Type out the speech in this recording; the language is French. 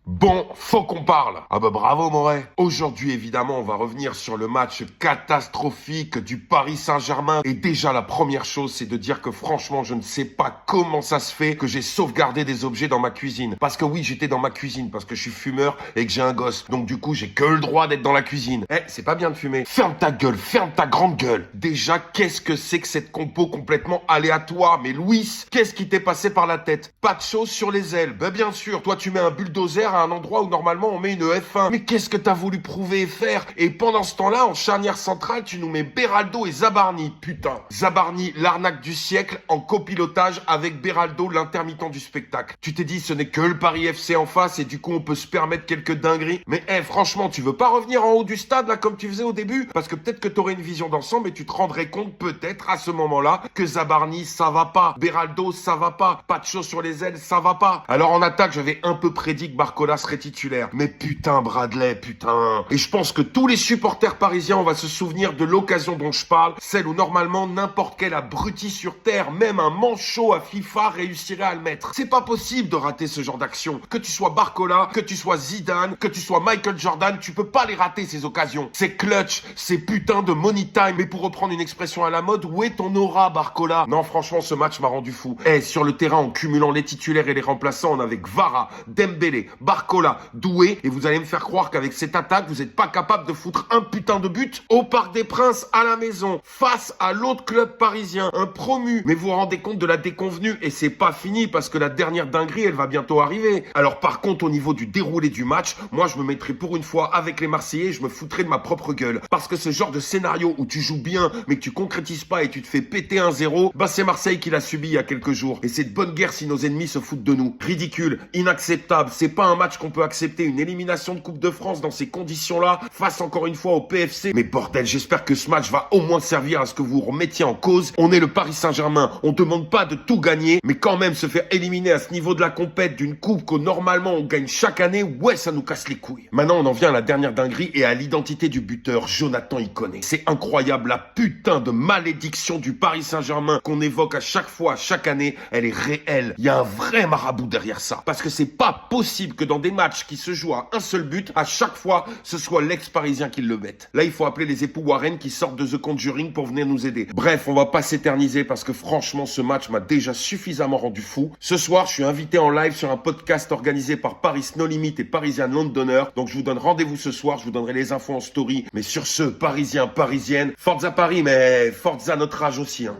Bon, faut qu'on parle. Ah bah bravo Moret. Aujourd'hui évidemment on va revenir sur le match catastrophique du Paris Saint-Germain. Et déjà la première chose c'est de dire que franchement je ne sais pas comment ça se fait que j'ai sauvegardé des objets dans ma cuisine. Parce que oui j'étais dans ma cuisine parce que je suis fumeur et que j'ai un gosse. Donc du coup j'ai que le droit d'être dans la cuisine. C'est pas bien de fumer. Ferme ta gueule, ferme ta grande gueule. Déjà qu'est-ce que c'est que cette compo complètement aléatoire? Mais Louis, qu'est-ce qui t'est passé par la tête? Pas de choses sur les ailes. Ben bien sûr, toi tu mets un bulldozer à un endroit où normalement on met une F1. Mais qu'est-ce que t'as voulu prouver et faire? Et pendant ce temps-là, en charnière centrale, tu nous mets Beraldo et Zabarni. Putain. Zabarni, l'arnaque du siècle, en copilotage avec Beraldo, l'intermittent du spectacle. Tu t'es dit, ce n'est que le Paris FC en face et du coup on peut se permettre quelques dingueries. Mais franchement, tu veux pas revenir en haut du stade là comme tu faisais au début? Parce que peut-être que t'aurais une vision d'ensemble et tu te rendrais compte peut-être à ce moment-là que Zabarni, ça va pas. Beraldo, ça va pas. Pas de choses sur les ailes, ça va pas. Alors en attaque, j'avais un peu prédit que Barcola serait titulaire. Mais putain, Bradley, putain. Et je pense que tous les supporters parisiens, on va se souvenir de l'occasion dont je parle, celle où normalement n'importe quel abruti sur terre, même un manchot à FIFA réussirait à le mettre. C'est pas possible de rater ce genre d'action. Que tu sois Barcola, que tu sois Zidane, que tu sois Michael Jordan, tu peux pas les rater ces occasions. C'est clutch, c'est putain de money time. Mais pour reprendre une expression à la mode, où est ton aura, Barcola? Non, franchement, ce match m'a rendu fou. Sur le terrain, en cumulant les titulaires et les remplaçants, on avait Kvara, Dembélé, Barcola, Doué, et vous allez me faire croire qu'avec cette attaque, vous n'êtes pas capable de foutre un putain de but au Parc des Princes à la maison, face à l'autre club parisien, un promu. Mais vous vous rendez compte de la déconvenue, et c'est pas fini, parce que la dernière dinguerie, elle va bientôt arriver. Alors par contre, au niveau du déroulé du match, moi je me mettrais pour une fois avec les Marseillais, je me foutrais de ma propre gueule. Parce que ce genre de scénario où tu joues bien, mais que tu concrétises pas et tu te fais péter 1-0, bah c'est Marseille qui l'a subi il y a quelques jours. Et c'est de bonne guerre si nos ennemis se foutent de nous. Ridicule, inacceptable, c'est pas un match qu'on peut accepter, une élimination de Coupe de France dans ces conditions-là, face encore une fois au PFC. Mais bordel, j'espère que ce match va au moins servir à ce que vous remettiez en cause. On est le Paris Saint-Germain, on demande pas de tout gagner, mais quand même se faire éliminer à ce niveau de la compète d'une coupe que normalement on gagne chaque année, ouais ça nous casse les couilles. Maintenant on en vient à la dernière dinguerie et à l'identité du buteur, Jonathan Iconé. C'est incroyable, la putain de malédiction du Paris Saint-Germain qu'on évoque à chaque fois, chaque année, elle est réelle. Il y a un vrai marabout derrière ça. Parce que c'est pas possible que dans des matchs qui se jouent à un seul but, à chaque fois, ce soit l'ex-parisien qui le mette. Là, il faut appeler les époux Warren qui sortent de The Conjuring pour venir nous aider. Bref, on va pas s'éterniser parce que franchement, ce match m'a déjà suffisamment rendu fou. Ce soir, je suis invité en live sur un podcast organisé par Paris No Limit et Parisian Londoner. Donc, je vous donne rendez-vous ce soir. Je vous donnerai les infos en story. Mais sur ce, Parisiens, Parisiennes, Forza Paris, mais Forza notre âge aussi, hein.